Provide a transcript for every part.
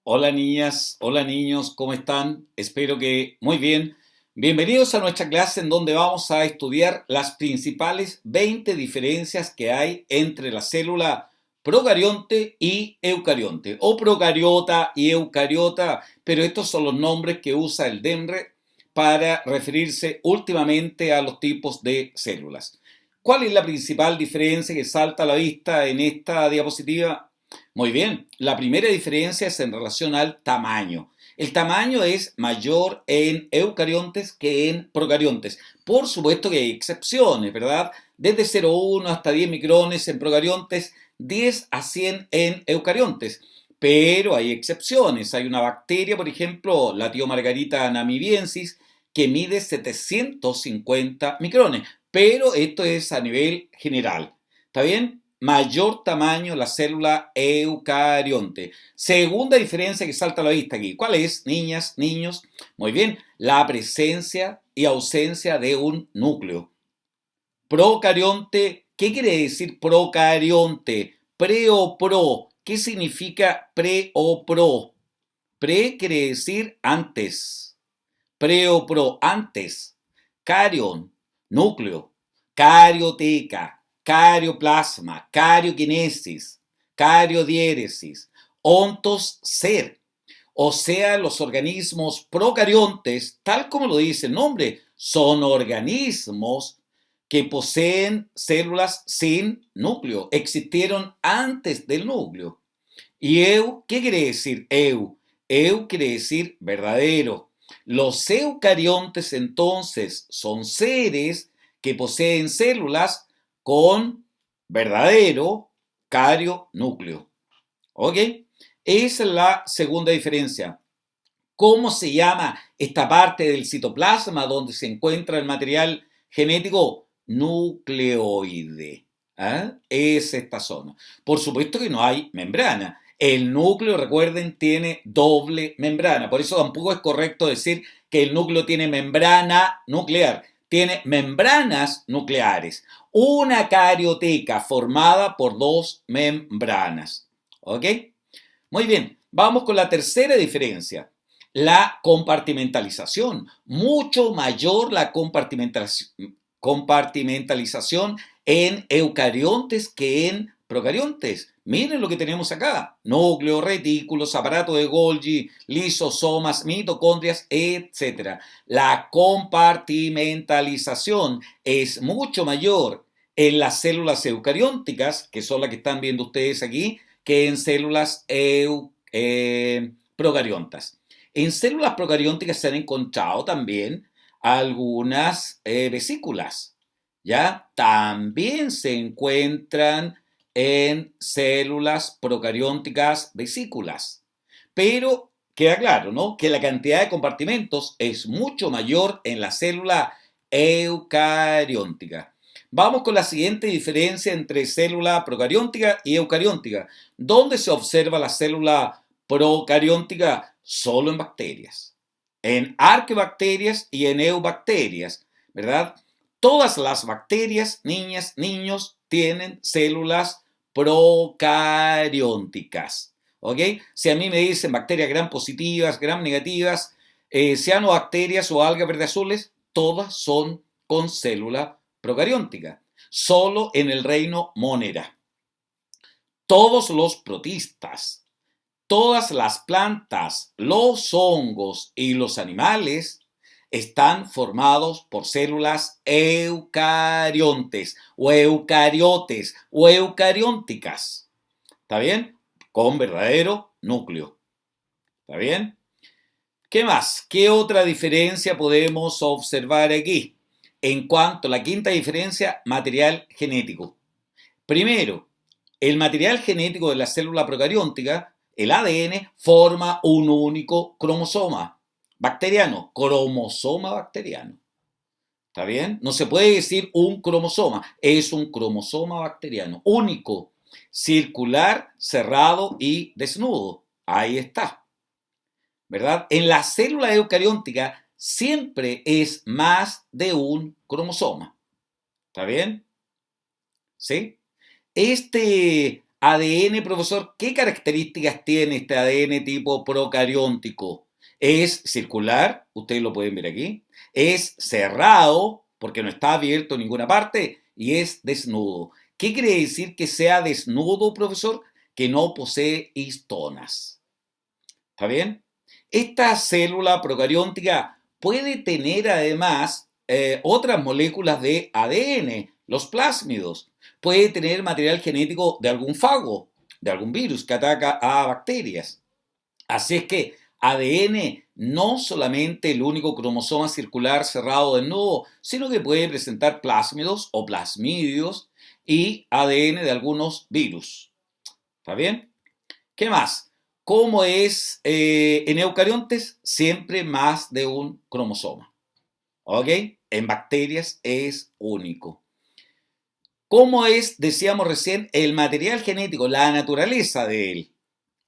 Hola niñas, hola niños, ¿cómo están? Espero que muy bien. Bienvenidos a nuestra clase en donde vamos a estudiar las principales 20 diferencias que hay entre la célula procarionte y eucarionte, o procariota y eucariota, pero estos son los nombres que usa el DEMRE para referirse últimamente a los tipos de células. ¿Cuál es la principal diferencia que salta a la vista en esta diapositiva? Muy bien, la primera diferencia es en relación al tamaño. El tamaño es mayor en eucariontes que en procariontes. Por supuesto que hay excepciones, ¿verdad? Desde 0,1 hasta 10 micrones en procariontes, 10 a 100 en eucariontes. Pero hay excepciones. Hay una bacteria, por ejemplo, la Margarita namibiensis, que mide 750 micrones. Pero esto es a nivel general. ¿Está bien? Mayor tamaño la célula eucarionte. Segunda diferencia que salta a la vista aquí. ¿Cuál es, niñas, niños? Muy bien, la presencia y ausencia de un núcleo. Procarionte, ¿qué quiere decir procarionte? Pre o pro. ¿Qué significa pre o pro? Pre quiere decir antes. Pre o pro, antes. Carion, núcleo. Carioteca, carioplasma, carioquinesis, cariodiéresis. Ontos, ser. O sea, los organismos procariontes, tal como lo dice el nombre, son organismos que poseen células sin núcleo. Existieron antes del núcleo. ¿Y eu? ¿Qué quiere decir eu? Eu quiere decir verdadero. Los eucariontes entonces son seres que poseen células con verdadero carionúcleo. ¿Ok? Esa es la segunda diferencia. ¿Cómo se llama esta parte del citoplasma donde se encuentra el material genético? Nucleoide. ¿Ah? Es esta zona. Por supuesto que no hay membrana. El núcleo, recuerden, tiene doble membrana. Por eso tampoco es correcto decir que el núcleo tiene membrana nuclear. Tiene membranas nucleares. Una carioteca formada por dos membranas. ¿Ok? Muy bien, vamos con la tercera diferencia. La compartimentalización. Mucho mayor la compartimentalización en eucariontes que en procariontes. Miren lo que tenemos acá. Núcleo, retículos, aparato de Golgi, lisosomas, mitocondrias, etc. La compartimentalización es mucho mayor en las células eucarióticas, que son las que están viendo ustedes aquí, que en células procariontas. En células procarióticas se han encontrado también algunas vesículas, ¿ya? También se encuentran en células procarióticas vesículas. Pero queda claro, ¿no? Que la cantidad de compartimentos es mucho mayor en la célula eucariótica. Vamos con la siguiente diferencia entre célula procariótica y eucariótica. ¿Dónde se observa la célula procariótica? Solo en bacterias. En arqueobacterias y en eubacterias, ¿verdad? Todas las bacterias, niñas, niños, tienen células procarióticas. ¿Ok? Si a mí me dicen bacterias gram positivas, gram negativas, cianobacterias o algas verde azules, todas son con célula procariótica. Solo en el reino Monera. Todos los protistas, todas las plantas, los hongos y los animales están formados por células eucariontes o eucariotes o eucarióticas. ¿Está bien? Con verdadero núcleo. ¿Está bien? ¿Qué más? ¿Qué otra diferencia podemos observar aquí? En cuanto a la quinta diferencia, material genético. Primero, el material genético de la célula procariótica, el ADN, forma un único cromosoma bacteriano, cromosoma bacteriano. ¿Está bien? No se puede decir un cromosoma, es un cromosoma bacteriano, único, circular, cerrado y desnudo. Ahí está. ¿Verdad? En la célula eucariótica siempre es más de un cromosoma. ¿Está bien? ¿Sí? Este ADN, profesor, ¿qué características tiene este ADN tipo procarióntico? Es circular, ustedes lo pueden ver aquí, es cerrado, porque no está abierto en ninguna parte, y es desnudo. ¿Qué quiere decir que sea desnudo, profesor? Que no posee histonas. ¿Está bien? Esta célula procarióntica puede tener además otras moléculas de ADN, los plásmidos. Puede tener material genético de algún fago, de algún virus que ataca a bacterias. Así es que ADN no solamente el único cromosoma circular cerrado desnudo, sino que puede presentar plásmidos o plasmidios y ADN de algunos virus. ¿Está bien? ¿Qué más? ¿Cómo es en eucariontes? Siempre más de un cromosoma. ¿Ok? En bacterias es único. ¿Cómo es, decíamos recién, el material genético, la naturaleza de él?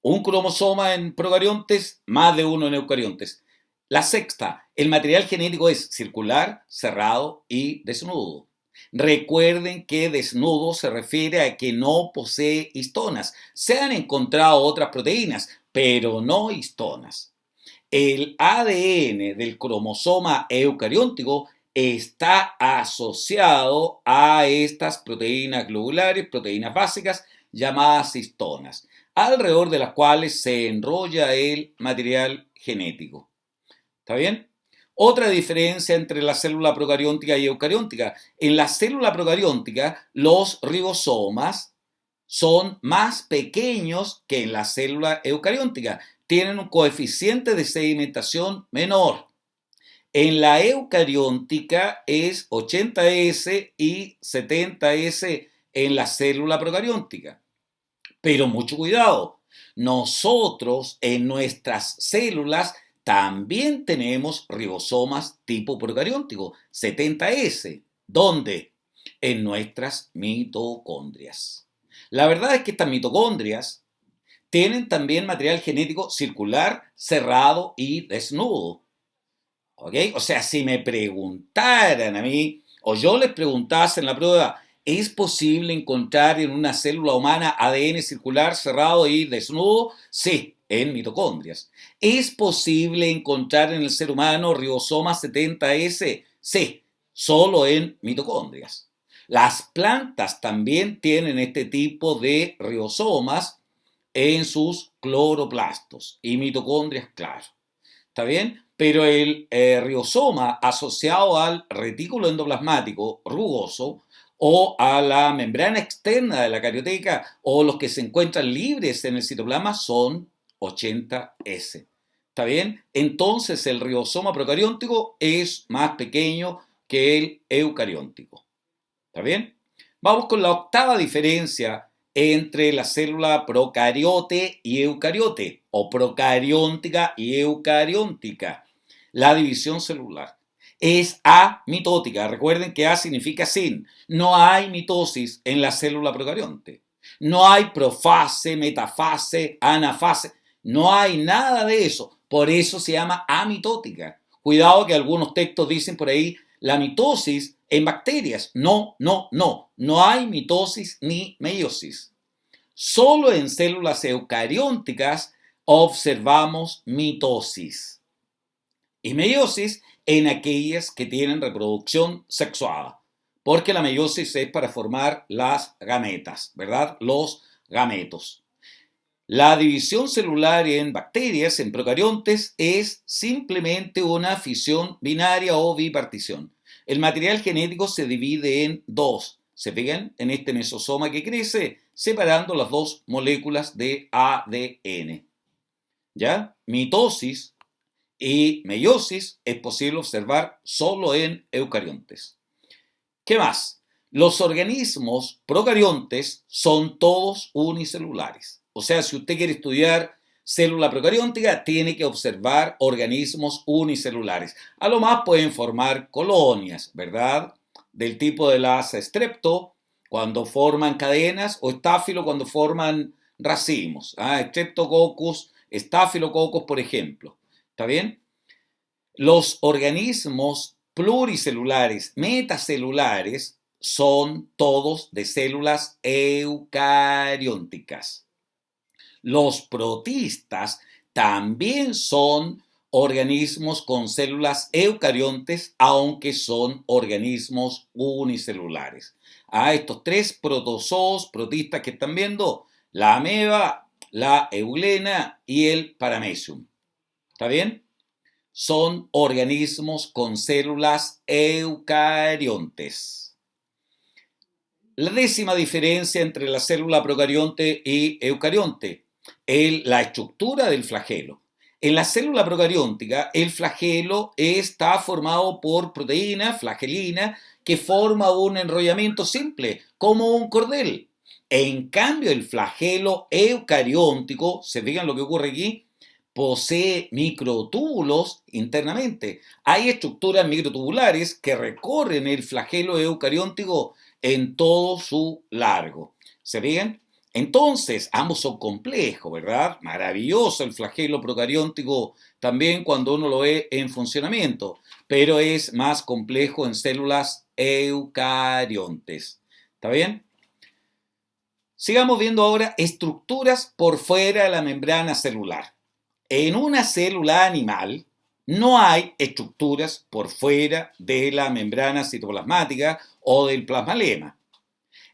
Un cromosoma en procariontes, más de uno en eucariontes. La sexta, el material genético es circular, cerrado y desnudo. Recuerden que desnudo se refiere a que no posee histonas. Se han encontrado otras proteínas, pero no histonas. El ADN del cromosoma eucarióntico está asociado a estas proteínas globulares, proteínas básicas llamadas histonas, alrededor de las cuales se enrolla el material genético. ¿Está bien? Otra diferencia entre la célula procarióntica y eucarióntica. En la célula procarióntica, los ribosomas son más pequeños que en la célula eucarióntica. Tienen un coeficiente de sedimentación menor. En la eucarióntica es 80S y 70S en la célula procarióntica. Pero mucho cuidado, nosotros en nuestras células también tenemos ribosomas tipo procarióntico, 70S. ¿Dónde? En nuestras mitocondrias. La verdad es que estas mitocondrias tienen también material genético circular, cerrado y desnudo. ¿Ok? O sea, si me preguntaran a mí, o yo les preguntase en la prueba, ¿es posible encontrar en una célula humana ADN circular, cerrado y desnudo? Sí, en mitocondrias. ¿Es posible encontrar en el ser humano ribosomas 70S? Sí, solo en mitocondrias. Las plantas también tienen este tipo de ribosomas en sus cloroplastos y mitocondrias, claro. ¿Está bien? Pero el ribosoma asociado al retículo endoplasmático rugoso o a la membrana externa de la carioteca o los que se encuentran libres en el citoplasma son 80S. ¿Está bien? Entonces el ribosoma procarióntico es más pequeño que el eucarióntico. ¿Está bien? Vamos con la octava diferencia entre la célula procariote y eucariote, o procarióntica y eucarióntica. La división celular es amitótica. Recuerden que A significa sin. No hay mitosis en la célula procarionte. No hay profase, metafase, anafase. No hay nada de eso. Por eso se llama amitótica. Cuidado que algunos textos dicen por ahí la mitosis en bacterias. No, no, no. No hay mitosis ni meiosis. Solo en células eucarióticas observamos mitosis y meiosis en aquellas que tienen reproducción sexuada, porque la meiosis es para formar las gametas, ¿verdad? Los gametos. La división celular en bacterias, en procariontes, es simplemente una fisión binaria o bipartición. El material genético se divide en dos. ¿Se fijan? En este mesosoma que crece, separando las dos moléculas de ADN. ¿Ya? Mitosis y meiosis es posible observar solo en eucariontes. ¿Qué más? Los organismos procariontes son todos unicelulares. O sea, si usted quiere estudiar célula procarióntica, tiene que observar organismos unicelulares. A lo más pueden formar colonias, ¿verdad? Del tipo de las strepto, cuando forman cadenas, o estáfilo cuando forman racimos. Streptococcus, estafilococcus, por ejemplo. ¿Está bien? Los organismos pluricelulares, metacelulares, son todos de células eucarióticas. Los protistas también son organismos con células eucariontes, aunque son organismos unicelulares. A estos tres protozoos, protistas que están viendo, la ameba, la eulena y el paramecium. ¿Está bien? Son organismos con células eucariontes. La décima diferencia entre la célula procarionte y eucarionte es la estructura del flagelo. En la célula procarióntica, el flagelo está formado por proteína, flagelina, que forma un enrollamiento simple, como un cordel. En cambio, el flagelo eucarióntico, ¿se fijan lo que ocurre aquí? Posee microtúbulos internamente. Hay estructuras microtubulares que recorren el flagelo eucarióntico en todo su largo. ¿Se fijan? Entonces, ambos son complejos, ¿verdad? Maravilloso el flagelo procarióntico también cuando uno lo ve en funcionamiento, pero es más complejo en células eucariontes. ¿Está bien? Sigamos viendo ahora estructuras por fuera de la membrana celular. En una célula animal no hay estructuras por fuera de la membrana citoplasmática o del plasmalema.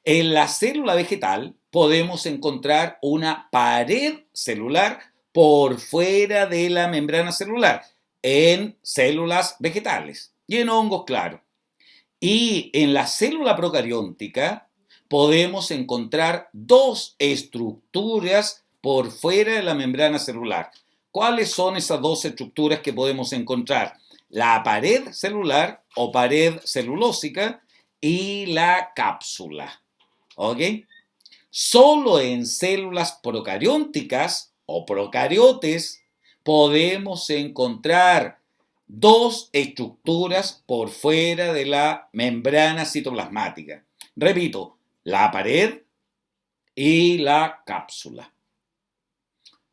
En la célula vegetal podemos encontrar una pared celular por fuera de la membrana celular, en células vegetales y en hongos, claro. Y en la célula procarióntica podemos encontrar dos estructuras por fuera de la membrana celular. ¿Cuáles son esas dos estructuras que podemos encontrar? La pared celular o pared celulósica y la cápsula. ¿Ok? Solo en células procariónticas o procariotes podemos encontrar dos estructuras por fuera de la membrana citoplasmática. Repito, la pared y la cápsula.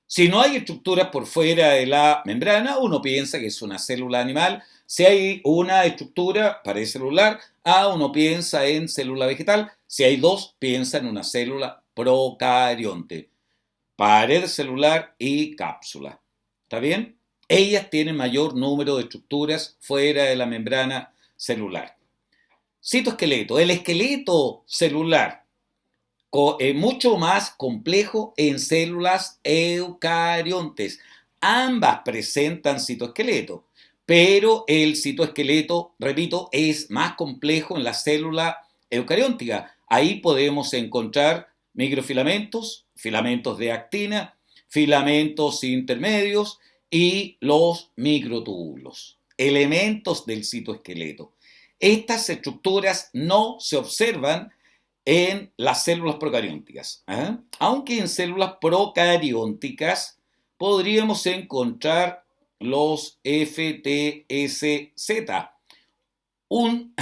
Si no hay estructuras por fuera de la membrana, uno piensa que es una célula animal. Si hay una estructura, pared celular, uno piensa en célula vegetal. Si hay dos, piensa en una célula procarionte. Pared celular y cápsula. ¿Está bien? Ellas tienen mayor número de estructuras fuera de la membrana celular. Citoesqueleto. El esqueleto celular es mucho más complejo en células eucariontes. Ambas presentan citoesqueleto, pero el citoesqueleto, repito, es más complejo en la célula eucarióntica. Ahí podemos encontrar microfilamentos, filamentos de actina, filamentos intermedios y los microtúbulos, elementos del citoesqueleto. Estas estructuras no se observan en las células procariónticas. Aunque en células procariónticas podríamos encontrar los FTSZ, un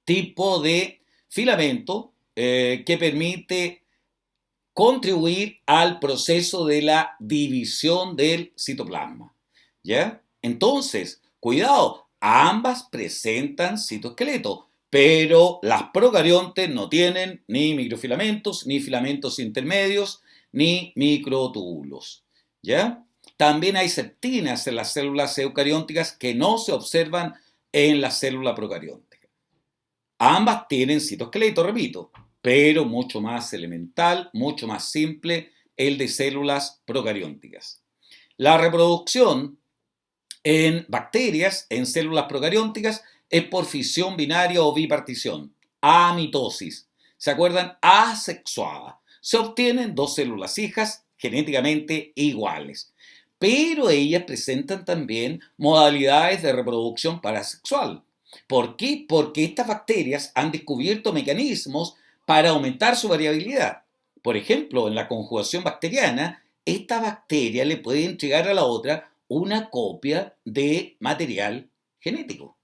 tipo de filamento que permite contribuir al proceso de la división del citoplasma. ¿Ya? Entonces, cuidado, ambas presentan citoesqueleto, pero las procariontes no tienen ni microfilamentos, ni filamentos intermedios, ni microtúbulos. ¿Ya? También hay septinas en las células eucariónticas que no se observan en la célula procarióntica. Ambas tienen citoesqueleto, repito, pero mucho más elemental, mucho más simple el de células procariónticas. La reproducción en bacterias, en células procariónticas, es por fisión binaria o bipartición, amitosis. ¿Se acuerdan? Asexuada. Se obtienen dos células hijas genéticamente iguales, pero ellas presentan también modalidades de reproducción parasexual. ¿Por qué? Porque estas bacterias han descubierto mecanismos para aumentar su variabilidad. Por ejemplo, en la conjugación bacteriana, esta bacteria le puede entregar a la otra una copia de material genético,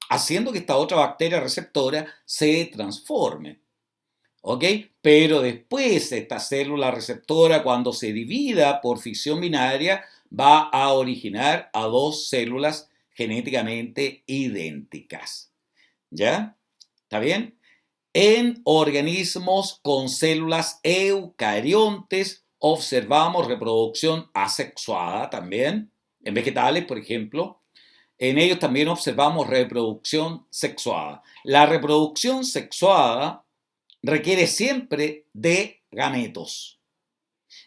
haciendo que esta otra bacteria receptora se transforme. ¿Ok? Pero después esta célula receptora, cuando se divida por fisión binaria, va a originar a dos células genéticamente idénticas. ¿Ya? ¿Está bien? En organismos con células eucariontes observamos reproducción asexuada también, en vegetales, por ejemplo. En ellos también observamos reproducción sexuada. La reproducción sexuada requiere siempre de gametos.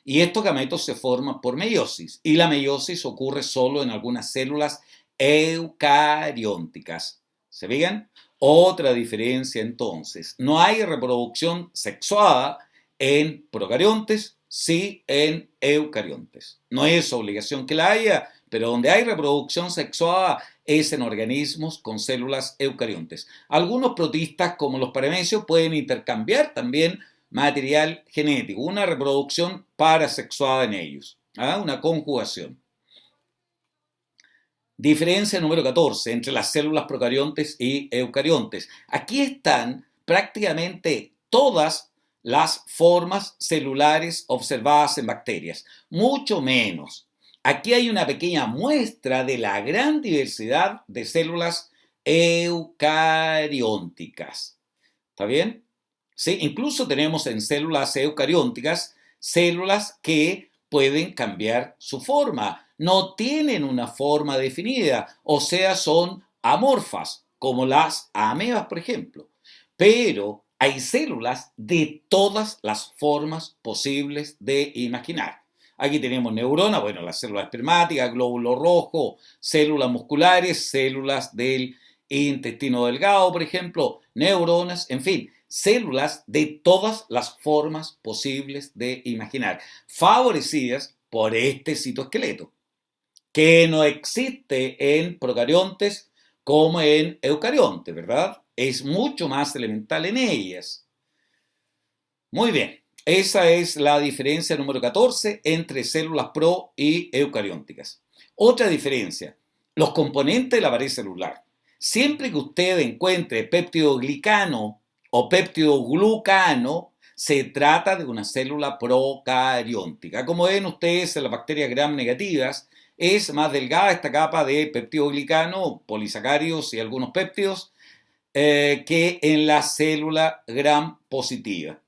Y estos gametos se forman por meiosis. Y la meiosis ocurre solo en algunas células eucarióticas. ¿Se fijan? Otra diferencia entonces. No hay reproducción sexuada en procariontes, sí en eucariontes. No es obligación que la haya, pero donde hay reproducción sexuada es en organismos con células eucariontes. Algunos protistas, como los paramecios, pueden intercambiar también material genético, una reproducción parasexuada en ellos, una conjugación. Diferencia número 14 entre las células procariontes y eucariontes. Aquí están prácticamente todas las formas celulares observadas en bacterias, mucho menos. Aquí hay una pequeña muestra de la gran diversidad de células eucarióticas. ¿Está bien? ¿Sí? Incluso tenemos en células eucarióticas células que pueden cambiar su forma. No tienen una forma definida, o sea, son amorfas, como las amebas, por ejemplo. Pero hay células de todas las formas posibles de imaginar. Aquí tenemos neuronas, bueno, las células espermáticas, glóbulo rojo, células musculares, células del intestino delgado, por ejemplo, neuronas, en fin, células de todas las formas posibles de imaginar, favorecidas por este citoesqueleto, que no existe en procariontes como en eucariontes, ¿verdad? Es mucho más elemental en ellas. Muy bien, esa es la diferencia número 14 entre células pro y eucarióticas. Otra diferencia, los componentes de la pared celular. Siempre que usted encuentre péptidoglicano o péptidoglucano, se trata de una célula procariótica. Como ven ustedes en las bacterias gram negativas, es más delgada esta capa de peptidoglicano, polisacáridos y algunos péptidos, que en la célula gram positiva.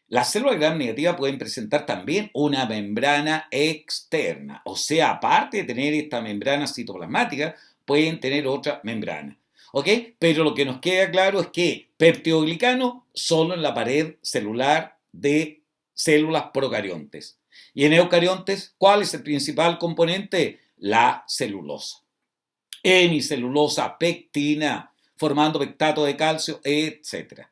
Las células gram negativas pueden presentar también una membrana externa, o sea, aparte de tener esta membrana citoplasmática, pueden tener otra membrana. ¿Ok? Pero lo que nos queda claro es que peptidoglicano solo en la pared celular de células procariontes. Y en eucariontes, ¿cuál es el principal componente? La celulosa. Hemicelulosa, pectina, formando pectato de calcio, etc.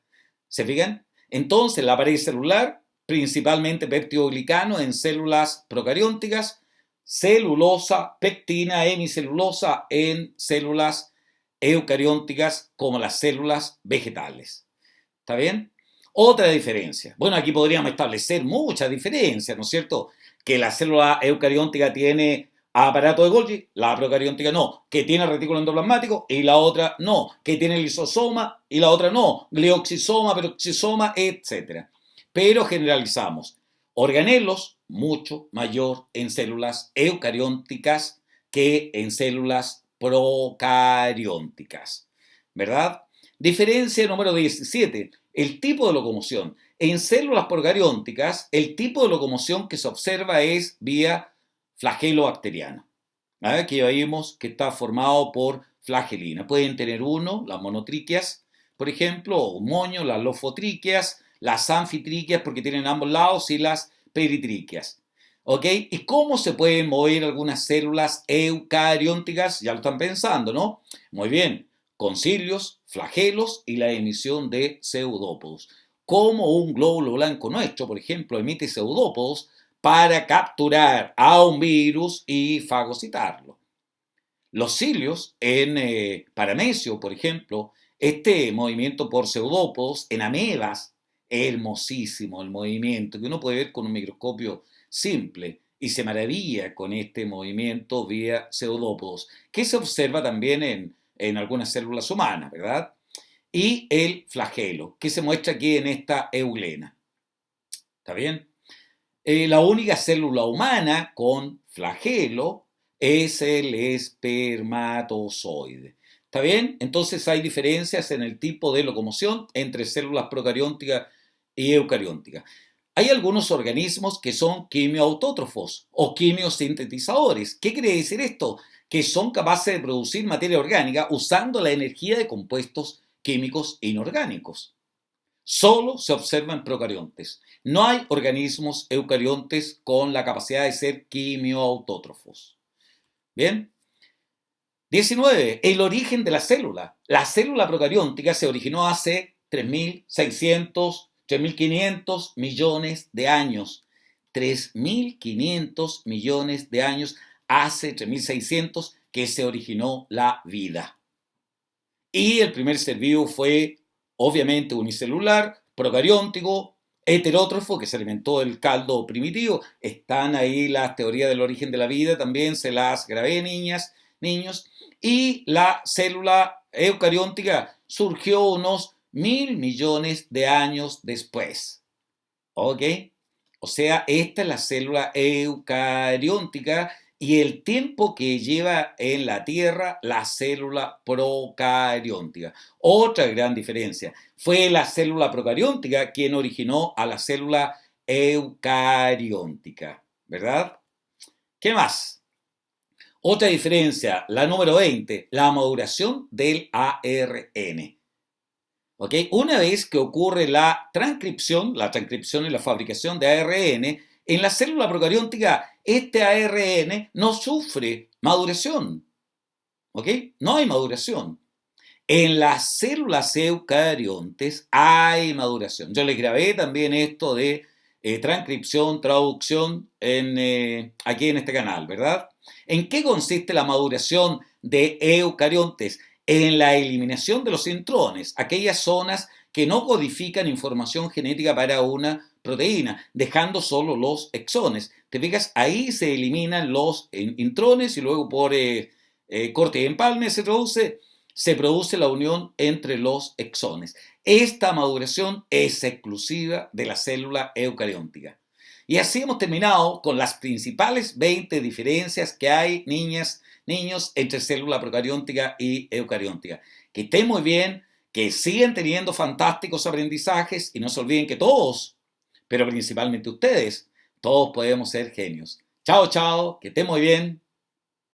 ¿Se fijan? Entonces, la pared celular, principalmente peptidoglicano en células procarióticas, celulosa, pectina, hemicelulosa en células eucarióticas como las células vegetales. ¿Está bien? Otra diferencia. Bueno, aquí podríamos establecer muchas diferencias, ¿no es cierto? Que la célula eucariótica tiene aparato de Golgi, la procariótica no, que tiene retículo endoplasmático y la otra no, que tiene lisosoma y la otra no, glioxisoma, peroxisoma, etc. Pero generalizamos. Organelos mucho mayor en células eucarióticas que en células procarióticas, ¿verdad? Diferencia número 17, el tipo de locomoción. En células procarióticas, el tipo de locomoción que se observa es vía flagelo bacteriano. Aquí ya vimos que está formado por flagelina. Pueden tener uno, las monotriquias, por ejemplo, o moño, las lofotríqueas, las anfitriquias, porque tienen ambos lados, y las peritriquias. ¿Ok? ¿Y cómo se pueden mover algunas células eucarióticas? Ya lo están pensando, ¿no? Muy bien, con cilios, flagelos y la emisión de pseudópodos. Como un glóbulo blanco nuestro, por ejemplo, emite pseudópodos para capturar a un virus y fagocitarlo. Los cilios en paramecio, por ejemplo, este movimiento por pseudópodos en amebas, hermosísimo el movimiento que uno puede ver con un microscopio simple y se maravilla con este movimiento vía pseudópodos, que se observa también en algunas células humanas, ¿verdad? Y el flagelo, que se muestra aquí en esta euglena. ¿Está bien? La única célula humana con flagelo es el espermatozoide. ¿Está bien? Entonces hay diferencias en el tipo de locomoción entre células procarióticas y eucarióticas. Hay algunos organismos que son quimioautótrofos o quimiosintetizadores. ¿Qué quiere decir esto? Que son capaces de producir materia orgánica usando la energía de compuestos químicos inorgánicos. Solo se observan procariontes. No hay organismos eucariontes con la capacidad de ser quimioautótrofos. ¿Bien? 19. El origen de la célula. La célula procariótica se originó hace 3.600, 3.500 millones de años. 3.500 millones de años hace 3.600 que se originó la vida. Y el primer ser vivo fue, obviamente, unicelular, procariótico, heterótrofo, que se alimentó del caldo primitivo. Están ahí las teorías del origen de la vida, también se las grabé, niños. Y la célula eucariótica surgió unos 1.000 millones de años después. ¿Ok? O sea, esta es la célula eucariótica y el tiempo que lleva en la Tierra la célula procariótica. Otra gran diferencia. Fue la célula procariótica quien originó a la célula eucariótica. ¿Verdad? ¿Qué más? Otra diferencia, la número 20, la maduración del ARN. ¿Ok? Una vez que ocurre la transcripción y la fabricación de ARN, en la célula procariótica este ARN no sufre maduración. ¿Ok? No hay maduración. En las células eucariontes hay maduración. Yo les grabé también esto de transcripción, traducción aquí en este canal, ¿verdad? ¿En qué consiste la maduración de eucariontes? En la eliminación de los intrones, aquellas zonas que no codifican información genética para una proteína, dejando solo los exones. ¿Te fijas? Ahí se eliminan los intrones y luego por corte y empalme se produce la unión entre los exones. Esta maduración es exclusiva de la célula eucariótica. Y así hemos terminado con las principales 20 diferencias que hay, niños, entre célula procariótica y eucariótica. Que estén muy bien, que sigan teniendo fantásticos aprendizajes y no se olviden que todos, pero principalmente ustedes, todos podemos ser genios. Chao, chao, que estén muy bien.